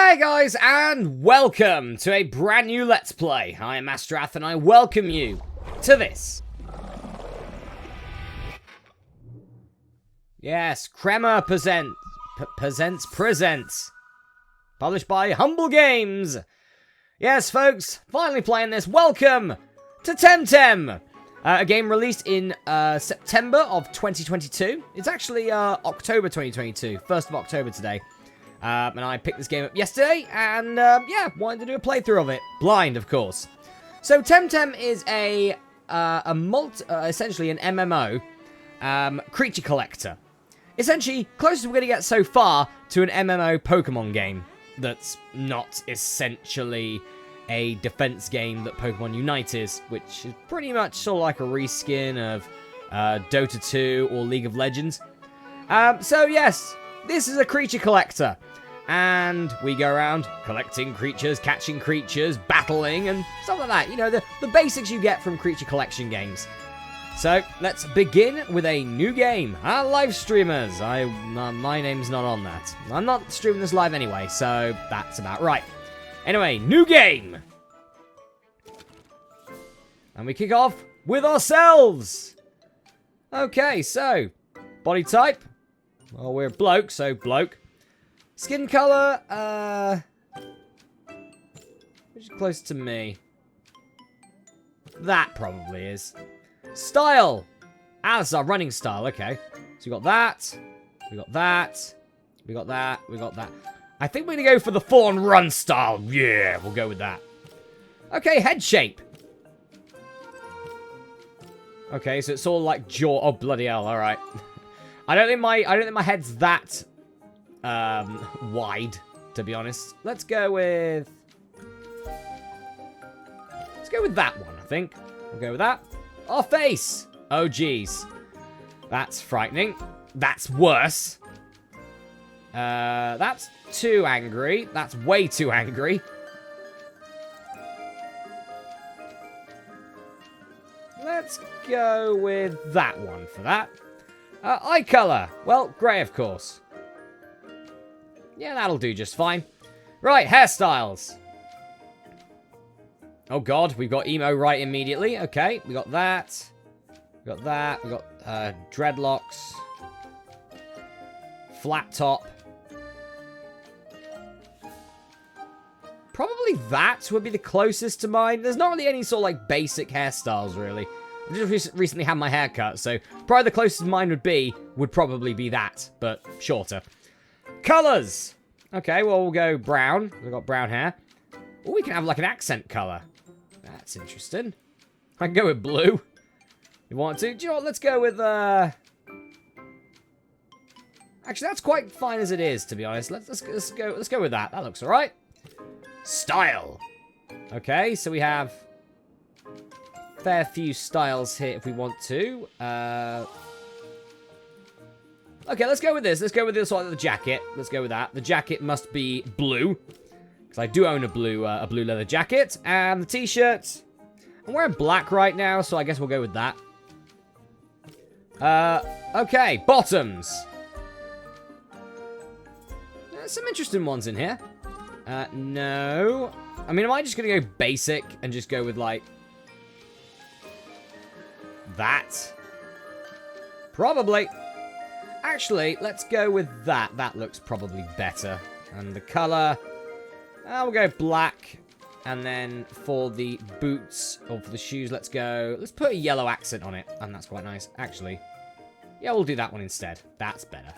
G'day guys, and welcome to a brand new Let's Play. I am Masterath, and I welcome you to this. Yes, Crema presents. Published by Humble Games. Yes, folks, finally playing this. Welcome to Temtem. A game released in September of 2022. It's actually October 2022, 1st of October today. And I picked this game up yesterday, and yeah, wanted to do a playthrough of it. Blind, of course. So Temtem is essentially an MMO creature collector. Essentially, closest we're going to get so far to an MMO Pokemon game that's not essentially a defense game that Pokemon Unite is, which is pretty much sort of like a reskin of Dota 2 or League of Legends. So yes, this is a creature collector. And we go around collecting creatures, catching creatures, battling, and stuff like that. You know, the basics you get from creature collection games. So, let's begin with a new game. Live streamers. My name's not on that. I'm not streaming this live anyway, so that's about right. Anyway, new game. And we kick off with ourselves. Okay, so, body type. Well, we're bloke, so bloke. Skin color, which is close to me. That probably is. Style. This is our running style, okay. So we got that. We got that. We got that. We got that. I think we're going to go for the full-on run style. Yeah, we'll go with that. Okay, head shape. Okay, so it's all like jaw. Oh, bloody hell, alright. I don't think my head's that wide, to be honest. Let's go with that one, I think. We'll go with that. Our face. Oh, geez. That's frightening. That's worse. That's too angry. That's way too angry. Let's go with that one for that. Eye color. Well, grey, of course. Yeah, that'll do just fine. Right, hairstyles. Oh god, we've got emo right immediately. Okay, we got that. We got that. We got dreadlocks. Flat top. Probably that would be the closest to mine. There's not really any sort of like basic hairstyles, really. I just recently had my hair cut, so probably the closest mine would probably be that, but shorter. Colors. Okay, well, we'll go brown. We've got brown hair. Oh, we can have like an accent color. That's interesting. I can go with blue. You want to? Do you know what? Let's go with, Actually, that's quite fine as it is, to be honest. Let's go with that. That looks alright. Style. Okay, so we have a fair few styles here if we want to. Okay, let's go with this. Let's go with this one, the jacket. Let's go with that. The jacket must be blue, because I do own a blue leather jacket. And the t-shirt, I'm wearing black right now, so I guess we'll go with that. Okay, bottoms. There's some interesting ones in here. No. I mean, am I just going to go basic and just go with, like, that? Probably. Actually, let's go with that. That looks probably better. And the color, we'll go black. And then for the boots, or for the shoes, let's put a yellow accent on it. And that's quite nice. Actually, yeah, we'll do that one instead. That's better.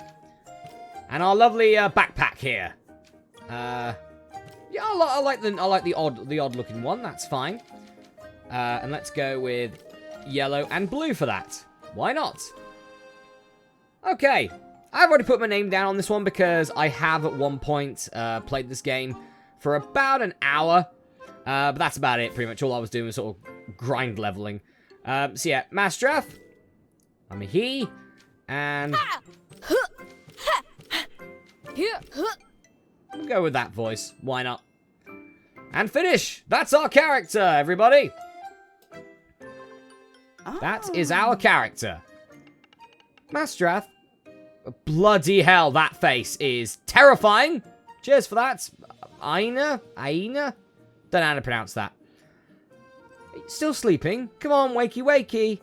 And our lovely backpack here. Yeah, I like the odd looking one. That's fine. And let's go with yellow and blue for that. Why not? Okay, I've already put my name down on this one because I have at one point played this game for about an hour. But that's about it, pretty much. All I was doing was sort of grind leveling. So yeah, Masterath. I'm a he. And we'll go with that voice. Why not? And finish. That's our character, everybody. That is our character. Masterath. Bloody hell, that face is terrifying. Cheers for that. Aina? Don't know how to pronounce that. Still sleeping? Come on, wakey wakey.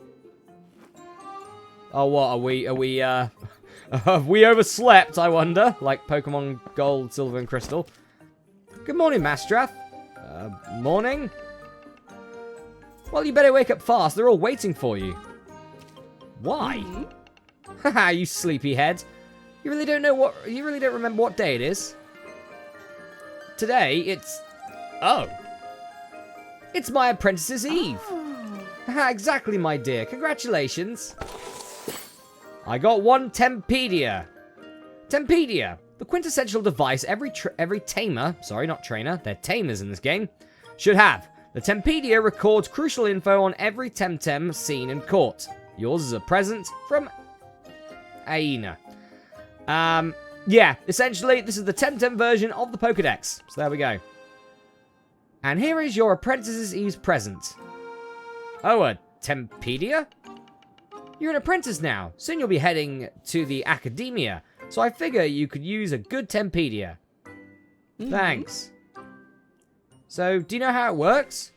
Oh, what, are we, have we overslept, I wonder? Like Pokemon Gold, Silver, and Crystal. Good morning, Masterath. Morning? Well, you better wake up fast. They're all waiting for you. Why? Haha, you sleepyhead. You really don't remember what day it is? Today, it's... Oh. It's my Apprentice's Eve. Haha, exactly, my dear. Congratulations. I got one Tempedia. Tempedia, the quintessential device every tamer, sorry, not trainer, they're tamers in this game, should have. The Tempedia records crucial info on every Temtem seen and caught. Yours is a present from Aina. Yeah, essentially, this is the Temtem version of the Pokedex. So there we go. And here is your Apprentice's Eve's present. Oh, a Tempedia? You're an apprentice now. Soon you'll be heading to the Academia. So I figure you could use a good Tempedia. Thanks. So, do you know how it works?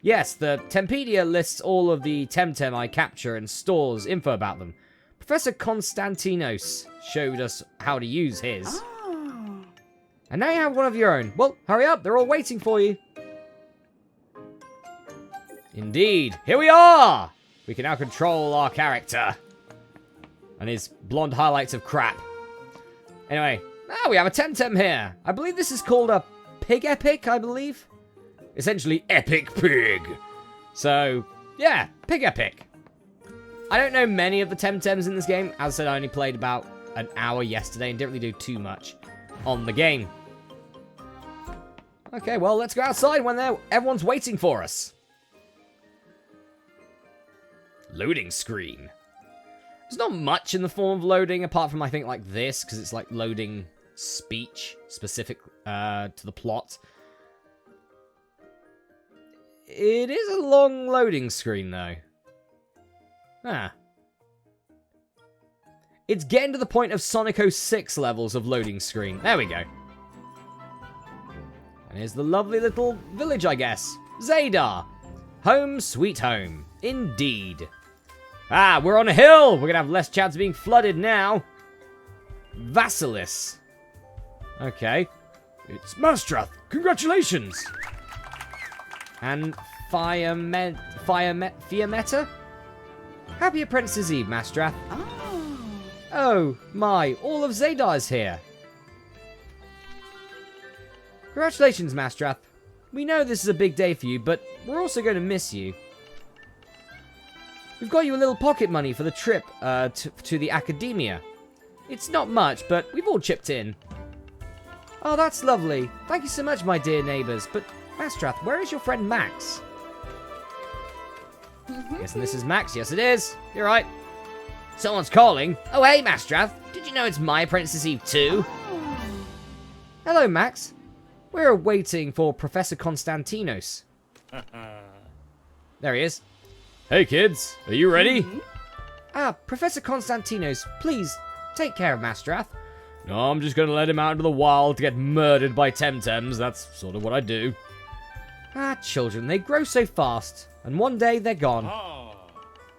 Yes, the Tempedia lists all of the Temtem I capture and stores info about them. Professor Konstantinos showed us how to use his. Oh. And now you have one of your own. Well, hurry up, they're all waiting for you. Indeed, here we are! We can now control our character. And his blonde highlights of crap. Anyway, now we have a Temtem here. I believe this is called a Pig Epic, I believe. Essentially, Epic Pig. So, yeah, Pig Epic. I don't know many of the Temtems in this game. As I said, I only played about an hour yesterday and didn't really do too much on the game. Okay, well, let's go outside when everyone's waiting for us. Loading screen. There's not much in the form of loading, apart from, I think, like this, because it's like loading speech specific to the plot. It is a long loading screen, though. Ah. It's getting to the point of Sonic 06 levels of loading screen. There we go. And here's the lovely little village, I guess. Zadar. Home sweet home. Indeed. Ah, we're on a hill. We're going to have less chance of being flooded now. Vasilis. Okay. It's Masterath. Congratulations. And Fiametta? Happy Apprentice's Eve, Masterath. Oh, my. All of Zadar's here. Congratulations, Masterath. We know this is a big day for you, but we're also going to miss you. We've got you a little pocket money for the trip to the Academia. It's not much, but we've all chipped in. Oh, that's lovely. Thank you so much, my dear neighbours. But, Masterath, where is your friend Max? Guessing this is Max. Yes, it is. You're right. Someone's calling. Oh, hey, Masterath. Did you know it's my Apprentice's Eve too? Hello, Max. We're waiting for Professor Konstantinos. There he is. Hey, kids. Are you ready? Professor Konstantinos, please take care of Masterath. No, I'm just going to let him out into the wild to get murdered by Temtems. That's sort of what I do. Children, they grow so fast. And one day, they're gone.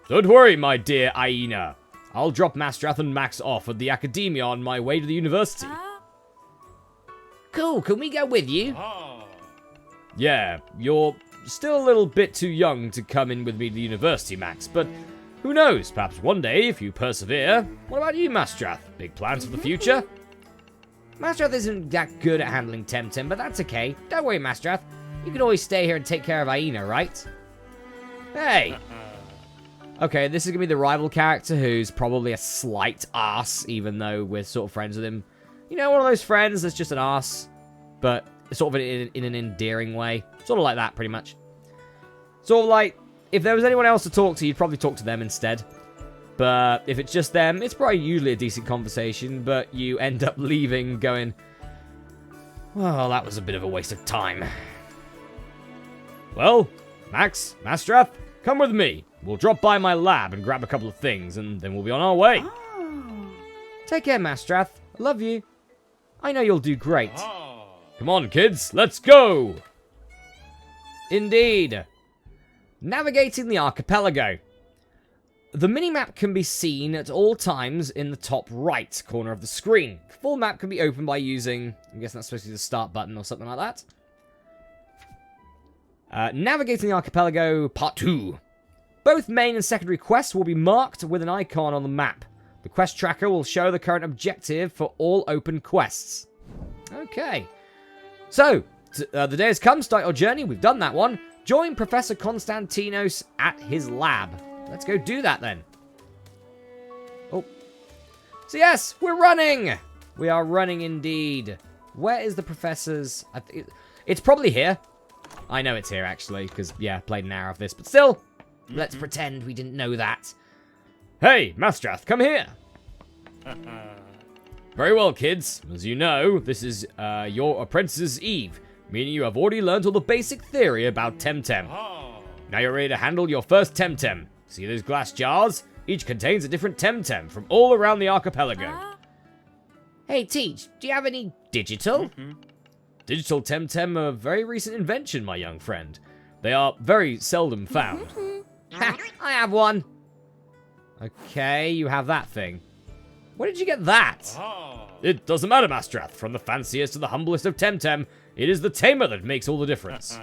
Don't worry, my dear Aina. I'll drop Masterath and Max off at the Academia on my way to the university. Cool, can we go with you? Yeah, you're still a little bit too young to come in with me to the university, Max, but who knows, perhaps one day, if you persevere. What about you, Masterath? Big plans for the future? Masterath isn't that good at handling Temtem, but that's okay. Don't worry, Masterath. You can always stay here and take care of Aina, right? Hey! Okay, this is going to be the rival character who's probably a slight arse, even though we're sort of friends with him. You know, one of those friends that's just an arse, but sort of in an endearing way. Sort of like that, pretty much. Sort of like, if there was anyone else to talk to, you'd probably talk to them instead. But if it's just them, it's probably usually a decent conversation, but you end up leaving going, well, that was a bit of a waste of time. Well, Max, Masterath, come with me. We'll drop by my lab and grab a couple of things, and then we'll be on our way. Take care, Masterath. I love you. I know you'll do great. Come on, kids, let's go! Indeed. Navigating the archipelago. The minimap can be seen at all times in the top right corner of the screen. The full map can be opened by using, I'm guessing that's supposed to be the start button or something like that. Navigating the archipelago, part 2. Both main and secondary quests will be marked with an icon on the map. The quest tracker will show the current objective for all open quests. Okay. So, the day has come, start your journey, we've done that one. Join Professor Konstantinos at his lab. Let's go do that then. Oh. So yes, we're running! We are running indeed. Where is the professor's... it's probably here. I know it's here actually, because, yeah, played an hour of this, but still, let's pretend we didn't know that. Hey, Masterath, come here! Very well, kids. As you know, this is your Apprentice's Eve, meaning you have already learned all the basic theory about Temtem. Now you're ready to handle your first Temtem. See those glass jars? Each contains a different Temtem from all around the archipelago. Hey, Teach, do you have any digital? Digital Temtem are a very recent invention, my young friend. They are very seldom found. Ha, I have one. Okay, you have that thing. Where did you get that? It doesn't matter, Masterath. From the fanciest to the humblest of Temtem, it is the tamer that makes all the difference.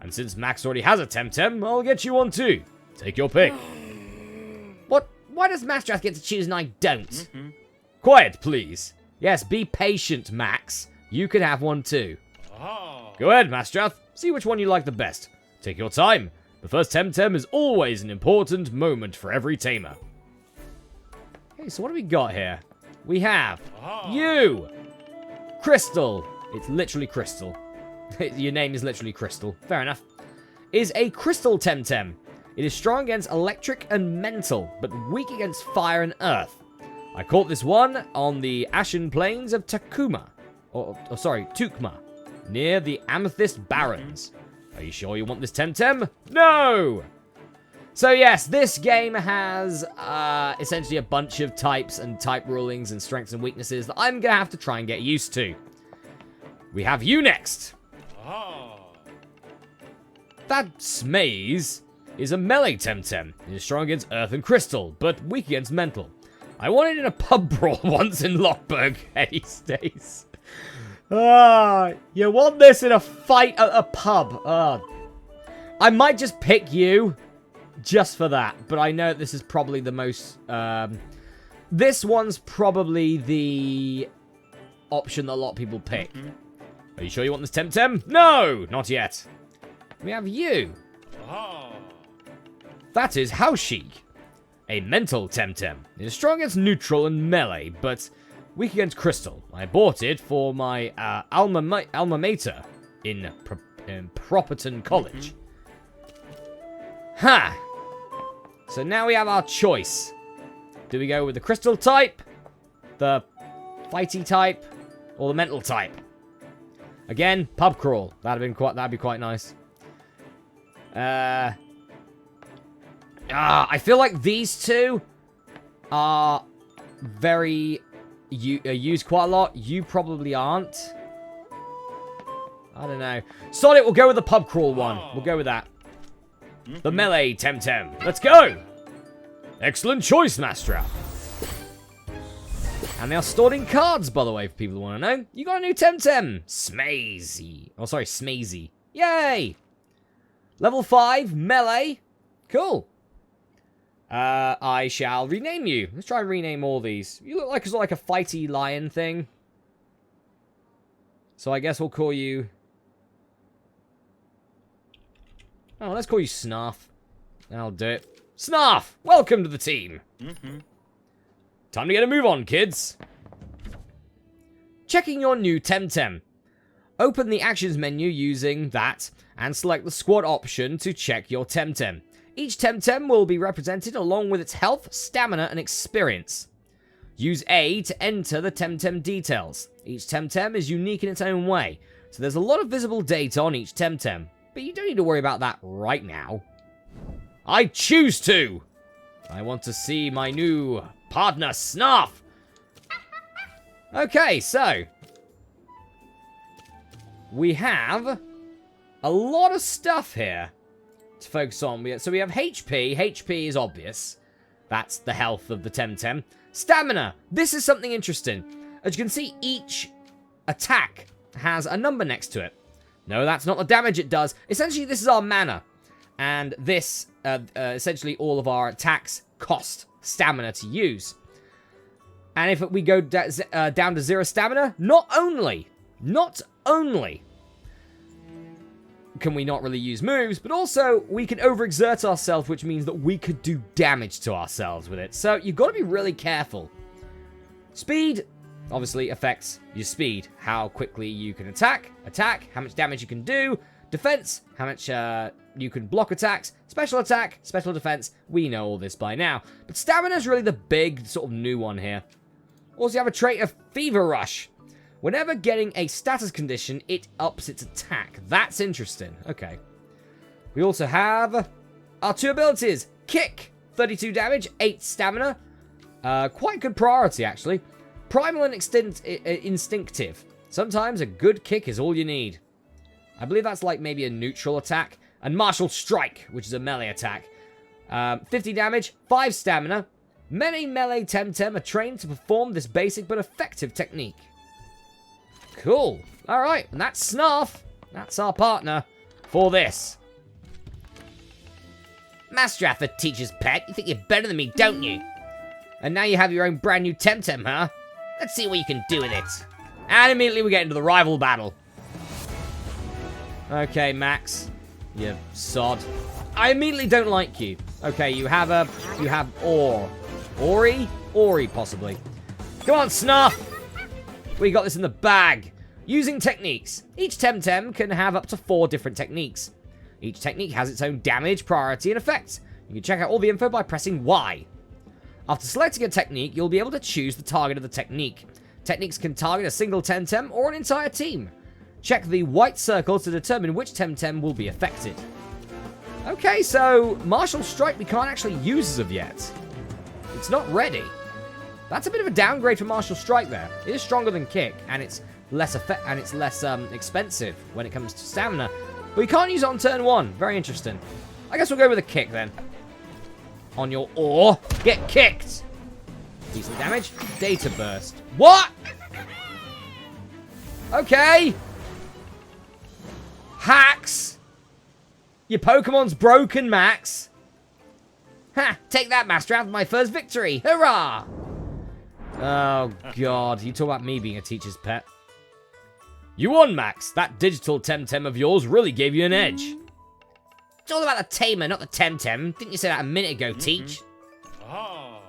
And since Max already has a Temtem, I'll get you one too. Take your pick. What? Why does Masterath get to choose and I don't? Quiet, please. Yes, be patient, Max. You can have one too. Go ahead, Masterath. See which one you like the best. Take your time. The first Temtem is always an important moment for every tamer. Okay, so what do we got here? We have you, Crystal. It's literally Crystal. Your name is literally Crystal. Fair enough. Is a Crystal Temtem. It is strong against electric and mental, but weak against fire and earth. I caught this one on the ashen plains of Tukma, near the Amethyst Barrens. Are you sure you want this Temtem? No! So yes, this game has essentially a bunch of types and type rulings and strengths and weaknesses that I'm going to have to try and get used to. We have you next. That Smaze is a melee Temtem. It is strong against earth and crystal, but weak against mental. I won it in a pub brawl once in Lockburg. Hey, Stace. You won this in a fight at a pub. I might just pick you just for that, but I know this is probably the most... this one's probably the option that a lot of people pick. Are you sure you want this Temtem? No, not yet. We have you. That is Haushik, a mental Temtem. It is strong against neutral and melee, but weak against crystal. I bought it for my alma mater in Properton College. Ha! So now we have our choice. Do we go with the crystal type, the fighty type, or the mental type? Again, pub crawl. That'd be quite nice. I feel like these two are very used quite a lot. You probably aren't. I don't know. Solid, we'll go with the pub crawl one. We'll go with that. The melee Temtem. Let's go! Excellent choice, Masterath. And they are stored in cards, by the way, for people who want to know. You got a new Temtem. Smazy. Oh, sorry, Smazy. Yay! Level 5, melee. Cool. I shall rename you. Let's try and rename all these. You look like a fighty lion thing. So I guess we'll call you... Oh, let's call you Snarf. That'll do it. Snarf! Welcome to the team. Time to get a move on, kids. Checking your new Temtem. Open the actions menu using that and select the squad option to check your Temtem. Each Temtem will be represented along with its health, stamina, and experience. Use A to enter the Temtem details. Each Temtem is unique in its own way, so there's a lot of visible data on each Temtem, but you don't need to worry about that right now. I choose to! I want to see my new partner, Snarf! Okay, so... we have a lot of stuff here to focus on. So we have HP. HP is obvious. That's the health of the Temtem. Stamina. This is something interesting. As you can see, each attack has a number next to it. No, that's not the damage it does. Essentially, this is our mana. And this, essentially, all of our attacks cost stamina to use. And if we go down to 0 stamina, not only can we not really use moves, but also we can overexert ourselves, which means that we could do damage to ourselves with it. So you've got to be really careful. Speed obviously affects your speed, how quickly you can attack, how much damage you can do, defense, how much you can block attacks, special attack, special defense. We know all this by now. But stamina is really the big sort of new one here. Also, you have a trait of Fever Rush. Whenever getting a status condition, it ups its attack. That's interesting. Okay. We also have our 2 abilities. Kick, 32 damage, 8 stamina. Quite good priority, actually. Primal and instinctive. Sometimes a good kick is all you need. I believe that's like maybe a neutral attack. And Martial Strike, which is a melee attack. 50 damage, 5 stamina. Many melee Temtem are trained to perform this basic but effective technique. Cool. Alright, and that's Snarf. That's our partner for this. Masterath, the teacher's pet. You think you're better than me, don't you? And now you have your own brand new Temtem, huh? Let's see what you can do with it. And immediately we get into the rival battle. Okay, Max. You sod. I immediately don't like you. Okay, you have Ori, possibly. Come on, Snarf! We got this in the bag. Using techniques. Each Temtem can have up to 4 different techniques. Each technique has its own damage, priority, and effects. You can check out all the info by pressing Y. After selecting a technique, you'll be able to choose the target of the technique. Techniques can target a single Temtem or an entire team. Check the white circle to determine which Temtem will be affected. Okay, so Martial Strike we can't actually use as of yet. It's not ready. That's a bit of a downgrade for Martial Strike there. It is stronger than Kick, and it's less expensive when it comes to stamina. But we can't use it on turn 1. Very interesting. I guess we'll go with a Kick then. On your ore, get kicked. Decent damage. Data Burst. What? Okay. Hacks. Your Pokemon's broken, Max. Ha! Take that, Masterath, my first victory. Hurrah! Oh, God. You talk about me being a teacher's pet. You won, Max. That digital Temtem of yours really gave you an edge. It's all about the tamer, not the Temtem. Didn't you say that a minute ago, Teach?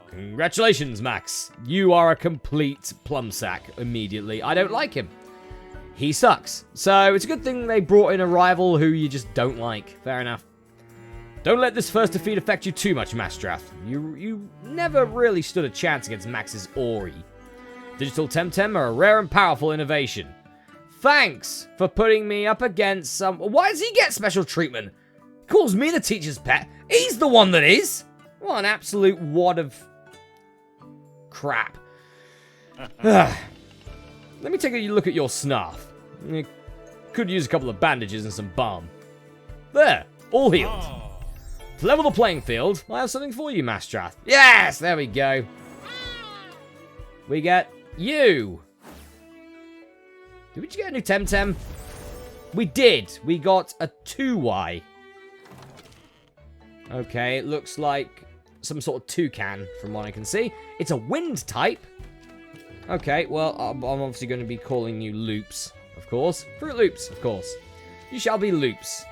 Congratulations, Max. You are a complete plumsack immediately. I don't like him. He sucks. So it's a good thing they brought in a rival who you just don't like. Fair enough. Don't let this first defeat affect you too much, Masterath. You never really stood a chance against Max's Ori. Digital Temtem are a rare and powerful innovation. Thanks for putting me up against some... Why does he get special treatment? Calls me the teacher's pet. He's the one that is. What an absolute wad of crap. Let me take a look at your Snarf. You could use a couple of bandages and some balm. There, all healed. To level the playing field, I have something for you, Masterath. Yes, there we go. We get you. Did we just get a new Temtem? We did. We got a 2Y. Okay, it looks like some sort of toucan from what I can see. It's a wind type. Okay, well, I'm obviously going to be calling you Loops, of course. Fruit Loops, of course. You shall be Loops.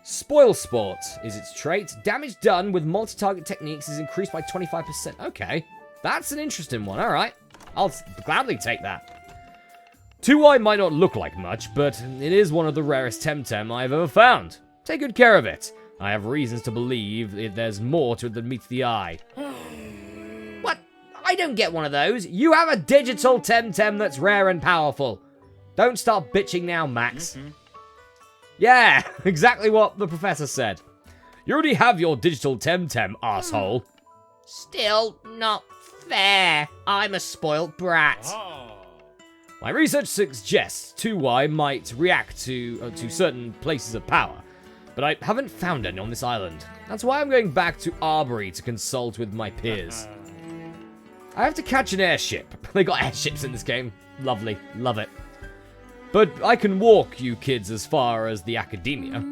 Spoil Sport is its trait. Damage done with multi-target techniques is increased by 25%. Okay, that's an interesting one. All right, I'll gladly take that. 2Y might not look like much, but it is one of the rarest Temtem I've ever found. Take good care of it. I have reasons to believe there's more to it than meets the eye. What? I don't get one of those. You have a digital Temtem that's rare and powerful. Don't start bitching now, Max. Yeah, exactly what the professor said. You already have your digital Temtem, asshole. Still not fair. I'm a spoilt brat. My research suggests 2Y might react to certain places of power, but I haven't found any on this island. That's why I'm going back to Arbery to consult with my peers. I have to catch an airship. They got airships in this game. Lovely. Love it. But I can walk you kids as far as the academia.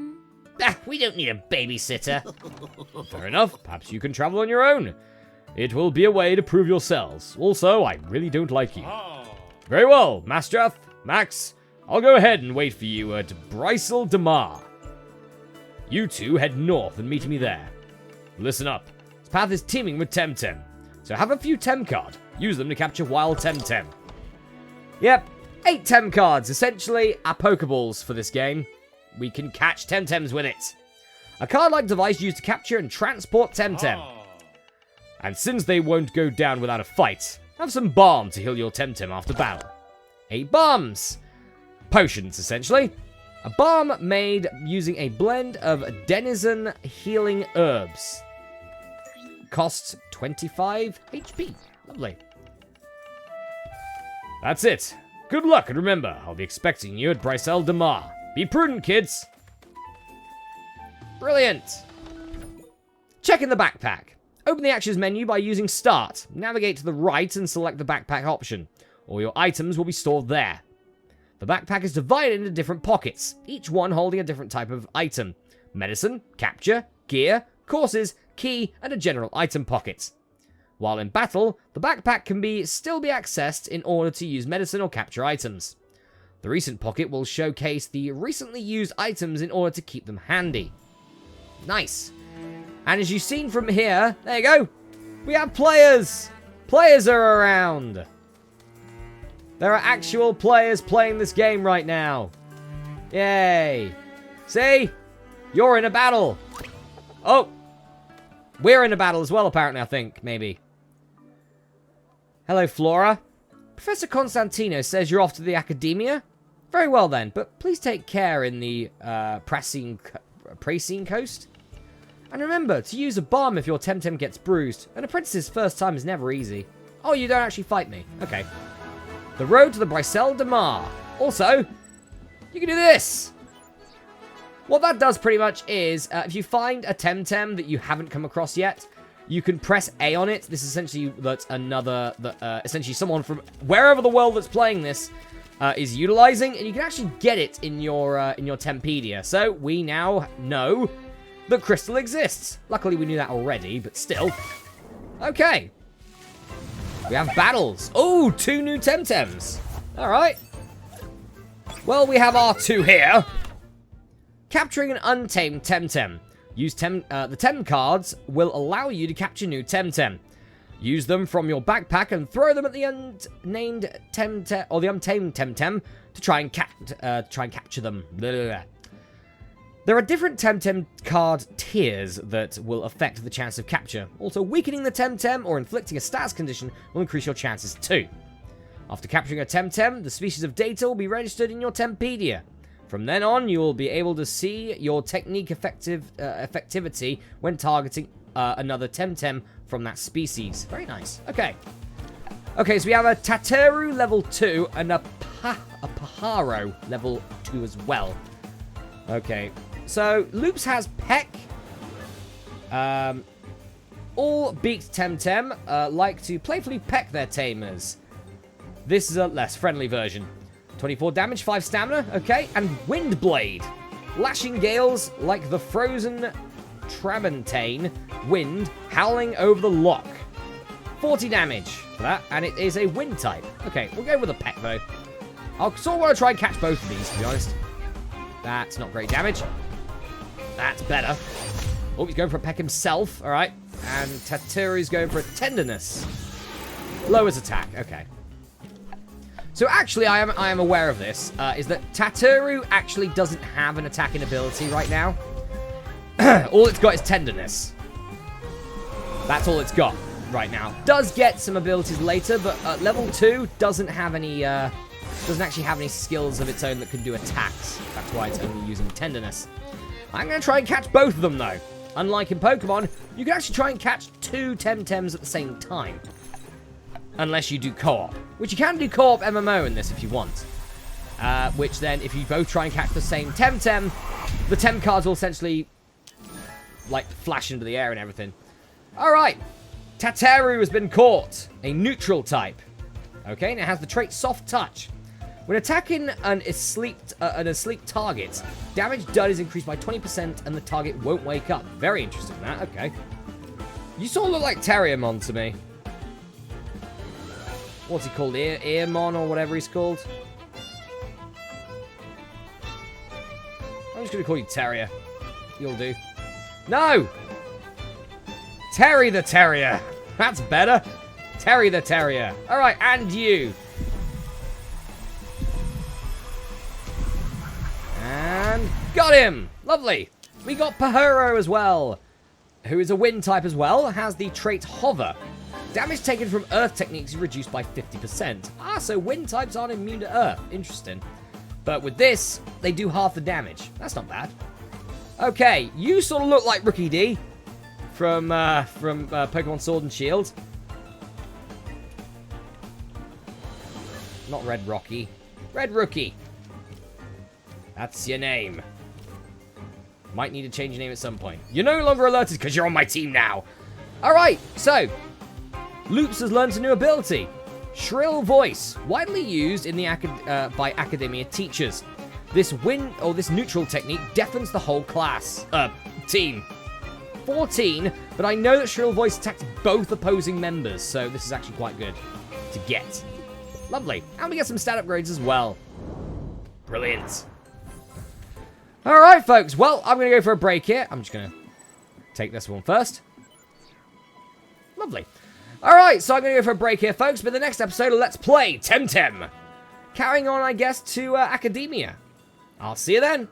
We don't need a babysitter. Fair enough. Perhaps you can travel on your own. It will be a way to prove yourselves. Also, I really don't like you. Very well, Masterath, Max. I'll go ahead and wait for you at Brisel Damar. You two head north and meet me there. Listen up. This path is teeming with Temtem. So have a few Tem card. Use them to capture wild Temtem. Yep, 8 Tem cards. Essentially, our Pokeballs for this game. We can catch Temtems with it. A card-like device used to capture and transport Temtem. And since they won't go down without a fight, have some balm to heal your Temtem after battle. 8 bombs. Potions, essentially. A balm made using a blend of denizen healing herbs. Costs 25 HP. Lovely. That's it. Good luck, and remember, I'll be expecting you at Brisel Damar. Be prudent, kids. Brilliant. Check in the backpack. Open the Actions menu by using Start. Navigate to the right and select the backpack option. All your items will be stored there. The backpack is divided into different pockets, each one holding a different type of item. Medicine, capture, gear, courses, key, and a general item pocket. While in battle, the backpack can still be accessed in order to use medicine or capture items. The recent pocket will showcase the recently used items in order to keep them handy. Nice. And as you've seen from here, there you go, we have players. Players are around. There are actual players playing this game right now. Yay. See? You're in a battle. Oh. We're in a battle as well, apparently, I think, maybe. Hello, Flora. Professor Constantino says you're off to the academia. Very well, then, but please take care in the Prasine Coast. And remember to use a bomb if your Temtem gets bruised. An apprentice's first time is never easy. Oh, you don't actually fight me. Okay. The road to the Brisel Damar. Also, you can do this. What that does pretty much is, if you find a Temtem that you haven't come across yet, you can press A on it. This is essentially essentially someone from wherever the world that's playing this is utilizing, and you can actually get it in your Tempedia. So we now know that Crystal exists. Luckily, we knew that already, but still. Okay. We have battles. Oh, 2 new Temtems. All right. Well, we have our 2 here. Capturing an untamed Temtem. Use the Tem cards will allow you to capture new Temtem. Use them from your backpack and throw them at the unnamed Temtem or the untamed Temtem to try and capture them. Blah, blah, blah. There are different Temtem card tiers that will affect the chance of capture. Also, weakening the Temtem or inflicting a stats condition will increase your chances too. After capturing a Temtem, the species of data will be registered in your Tempedia. From then on, you will be able to see your technique effectivity when targeting another Temtem from that species. Very nice. Okay. Okay, so we have a Tateru level 2 and a Paharo level 2 as well. Okay. So, Loops has Peck. All beaked Temtem like to playfully peck their tamers. This is a less friendly version. 24 damage, 5 stamina, okay, and Windblade. Lashing gales like the frozen Tramontane wind howling over the lock. 40 damage for that, and it is a wind type. Okay, we'll go with a peck, though. I'll sort of want to try and catch both of these, to be honest. That's not great damage. That's better. Oh, he's going for a peck himself, all right. And Tateru's going for a tenderness. Lowers attack, okay. So actually, I am aware of this, is that Tateru actually doesn't have an attacking ability right now. All it's got is tenderness. That's all it's got right now. Does get some abilities later, but level 2 doesn't have any, doesn't actually have any skills of its own that can do attacks. That's why it's only using tenderness. I'm going to try and catch both of them, though. Unlike in Pokemon, you can actually try and catch 2 Temtems at the same time. unless you do co-op. Which you can do co-op MMO in this if you want. Which then, if you both try and catch the same Temtem, the Tem cards will essentially, like, flash into the air and everything. Alright. Tateru has been caught. A neutral type. Okay, and it has the trait Soft Touch. When attacking an asleep target, damage done is increased by 20% and the target won't wake up. Very interesting, that. Okay. You sort of look like Terriermon to me. What's he called? Earmon or whatever he's called? I'm just going to call you Terrier. You'll do. No! Terry the Terrier. That's better. Terry the Terrier. Alright, and you. And got him. Lovely. We got Pahuro as well, who is a wind type as well, has the trait Hover. Damage taken from Earth techniques is reduced by 50%. Ah, so wind types aren't immune to Earth. Interesting. But with this, they do half the damage. That's not bad. Okay, you sort of look like Rookie D from Pokemon Sword and Shield. Not Red Rocky. Red Rookie. That's your name. Might need to change your name at some point. You're no longer alerted because you're on my team now. Alright, so Loops has learned a new ability. Shrill Voice, widely used in the by academia teachers. This neutral technique deafens the whole class. Team. 14, but I know that Shrill Voice attacks both opposing members, so this is actually quite good to get. Lovely. And we get some stat upgrades as well. Brilliant. Alright, folks. Well, I'm going to go for a break here. I'm just going to take this one first. Lovely. Alright, so I'm going to go for a break here, folks. But the next episode of Let's Play Temtem. Carrying on, I guess, to Academia. I'll see you then.